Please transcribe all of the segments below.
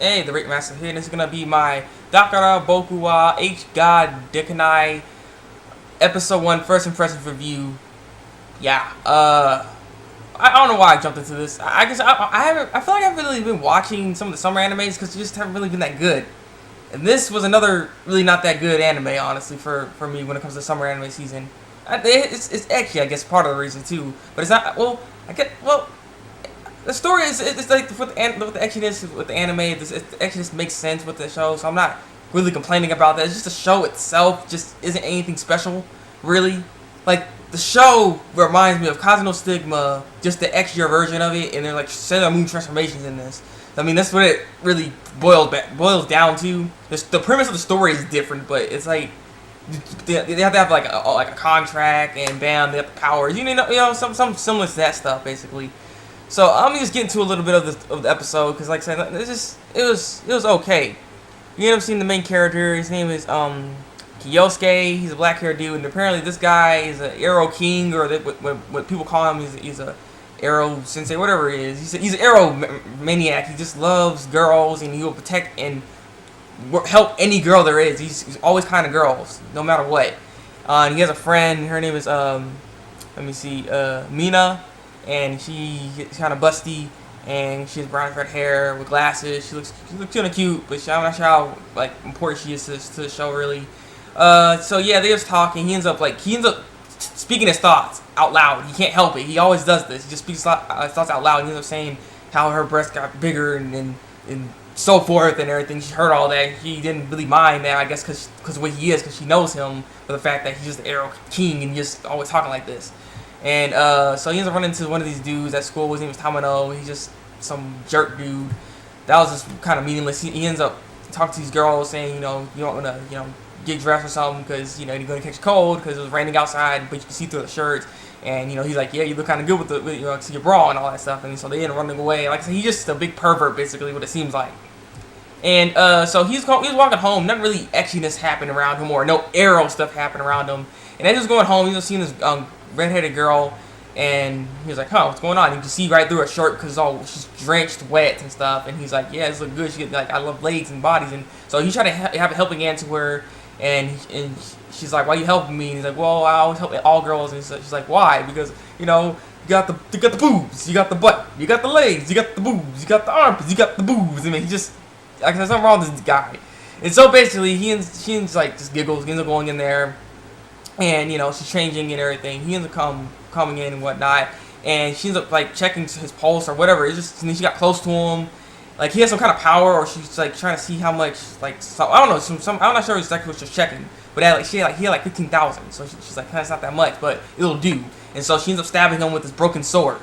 Hey, the Thabreakmasta here, and this is gonna be my Dakara, Boku wa H God Dekinai episode 1 first impressions review. Yeah, I don't know why I jumped into this. I guess I haven't. I feel like I haven't really been watching some of the summer animes because they just haven't really been that good. And this was another really not that good anime, honestly, for me when it comes to summer anime season. It's ecchi, I guess, part of the reason too. But it's not. Well, the story is it's like with the echiness with the anime. The echiness makes sense with the show, so I'm not really complaining about that. It's just the show itself just isn't anything special, really. Like the show reminds me of Cosmo Stigma, just the extra version of it, and they're like Sailor Moon transformations in this. I mean, that's what it really boils down to. The premise of the story is different, but it's like they have to have like a contract, and bam, they have the powers. You know, some similar to that stuff, basically. So I'm just getting to a little bit of the episode because, like I said, it was okay. You end up seeing the main character. His name is Kyosuke. He's a black haired dude, and apparently this guy is an arrow king, or what people call him. He's a arrow sensei, whatever it is. He's an arrow maniac. He just loves girls, and he will protect and help any girl there is. He's always kind of girls, no matter what. And he has a friend. Her name is Mina. And she's kind of busty, and she has brown red hair with glasses. She looks kind of cute, but I'm not sure how like important she is to the show really. So yeah, they was talking. He ends up speaking his thoughts out loud. He can't help it. He always does this. He just speaks his thoughts out loud. He ends up saying how her breast got bigger and so forth and everything. She heard all that. He didn't really mind that, I guess, because of what he is, because she knows him for the fact that he's just the Arrow King and just always talking like this. And so he ends up running into one of these dudes at school. His name was Tamino. He's just some jerk dude. That was just kind of meaningless. He ends up talking to these girls, saying, you don't want to, get dressed or something because, you're going to catch a cold because it was raining outside, but you can see through the shirts. And, he's like, yeah, you look kind of good with your bra and all that stuff. And so they end up running away. Like I said, he's just a big pervert, basically, what it seems like. And so he's walking home. Nothing really echiness happened around him, or no arrow stuff happened around him. And then he's going home. He's just seeing this redheaded girl, and he was like, "Huh, what's going on?" And you can see right through her shirt because she's drenched, wet and stuff. And he's like, "Yeah, this look good." She get I love legs and bodies, and so he tried to have a helping hand to her, and she's like, "Why are you helping me?" And he's like, "Well, I always help all girls." And she's like, "Why?" Because you got the boobs, you got the butt, you got the legs, you got the boobs, you got the armpits, you got the boobs. I mean, he just there's something wrong with this guy. And so basically, she ends like just giggles, he ends up going in there. And she's changing and everything. He ends up coming in and whatnot, and she ends up like checking his pulse or whatever. It's just, and then she got close to him, like he has some kind of power, or she's like trying to see how much, like, so I don't know, I'm not sure exactly what she's checking, but he had 15,000, so she's like, that's not that much, but it'll do. And so she ends up stabbing him with this broken sword,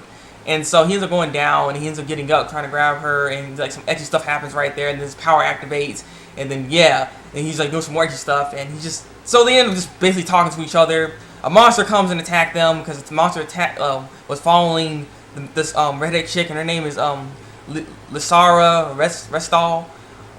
and so he ends up going down, and he ends up getting up trying to grab her, and like some edgy stuff happens right there, and this power activates, and then and he's like doing some more edgy stuff, and he just. So they end up just basically talking to each other. A monster comes and attacks them because the monster was following this redhead chick, and her name is Lysara Restal,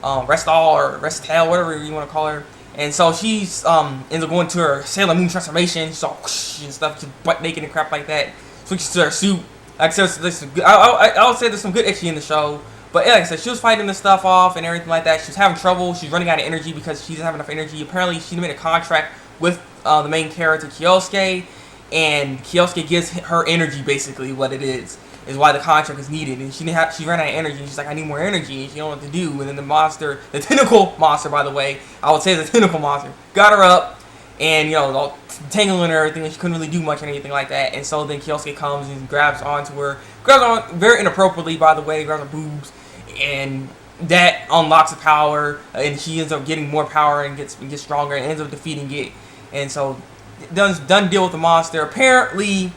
or Restal, whatever you want to call her. And so she's ends up going to her Sailor Moon transformation. She's all whoosh and stuff, she's butt naked and crap like that. Switches to her suit. Like I said, I would say there's some good ecchi in the show. But yeah, like I said, she was fighting this stuff off and everything like that. She was having trouble. She's running out of energy because she doesn't have enough energy. Apparently, she made a contract with the main character, Kyosuke, and Kyosuke gives her energy, basically, what it is why the contract is needed. And she ran out of energy, and she's like, I need more energy, and she don't know what to do. And then the tentacle monster, by the way, I would say the tentacle monster, got her up, and, all tangling her and everything, and she couldn't really do much or anything like that. And so then Kyosuke comes and grabs on very inappropriately, by the way, grabs her boobs, and that unlocks the power, and she ends up getting more power and gets stronger and ends up defeating it. And so done deal with the monster. Apparently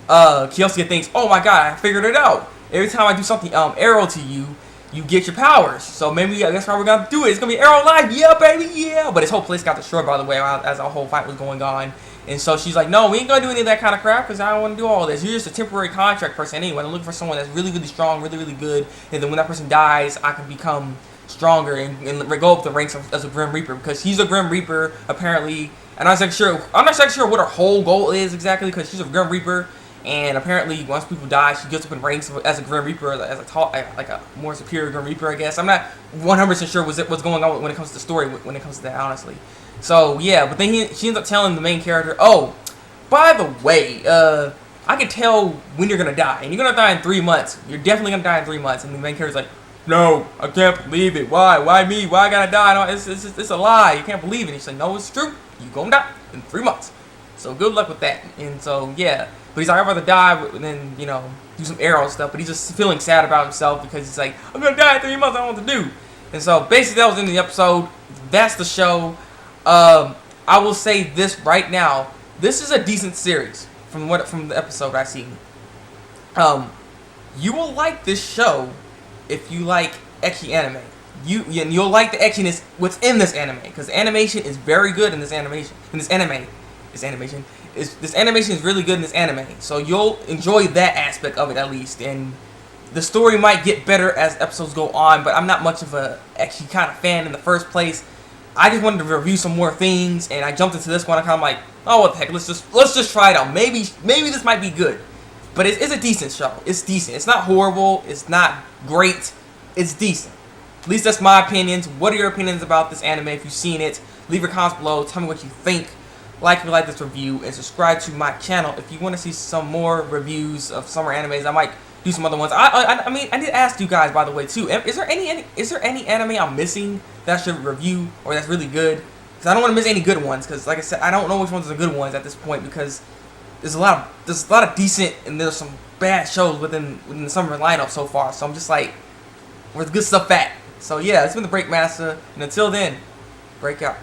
Kyosuke thinks, oh my god, I figured it out. Every time I do something arrow to you, you get your powers. So maybe that's how we're gonna do it. It's gonna be Arrow Life, yeah baby, yeah. But his whole place got destroyed, by the way, as our whole fight was going on. And so she's like, no, we ain't gonna do any of that kind of crap because I don't want to do all this. You're just a temporary contract person anyway. I'm looking for someone that's really, really strong, really, really good. And then when that person dies, I can become stronger and go up the ranks as a Grim Reaper, because he's a Grim Reaper apparently. And I'm not exactly sure what her whole goal is exactly, because she's a Grim Reaper. And apparently, once people die, she gets up in ranks as a Grim Reaper, as like a more superior Grim Reaper, I guess. I'm not 100% sure what's going on when it comes to the story, when it comes to that, honestly. So yeah, but then she ends up telling the main character, "Oh, by the way, I can tell when you're gonna die, and you're gonna die in 3 months. You're definitely gonna die in 3 months." And the main character's like, "No, I can't believe it. Why? Why me? Why I gotta die? No, it's a lie. You can't believe it." And she's like, "No, it's true. You gonna die in 3 months. So good luck with that." And so yeah, but he's like, "I'd rather die and then do some arrow stuff." But he's just feeling sad about himself because he's like, "I'm gonna die in 3 months. I don't know what to do." And so basically that was the end of the episode. That's the show. I will say this right now. This is a decent series from the episode I've seen. You will like this show if you like ecchi anime. You'll like the echiness within this anime because the animation is very good in this animation. This animation is really good in this anime. So you'll enjoy that aspect of it at least. And the story might get better as episodes go on, but I'm not much of a ecchi kind of fan in the first place. I just wanted to review some more things, and I jumped into this one. I kind of like, oh, what the heck? Let's just try it out. Maybe this might be good. But it's a decent show. It's decent. It's not horrible. It's not great. It's decent. At least that's my opinions. What are your opinions about this anime? If you've seen it, leave your comments below. Tell me what you think. Like if you like this review, and subscribe to my channel if you want to see some more reviews of summer animes. I might do some other ones. I mean, I did ask you guys, by the way, too. Is there any anime I'm missing that I should review or that's really good? Because I don't want to miss any good ones. Because like I said, I don't know which ones are the good ones at this point because there's a lot of decent and there's some bad shows within the summer lineup so far. So I'm just like, where's the good stuff at? So yeah, it's been the Thabreakmasta, and until then, break out.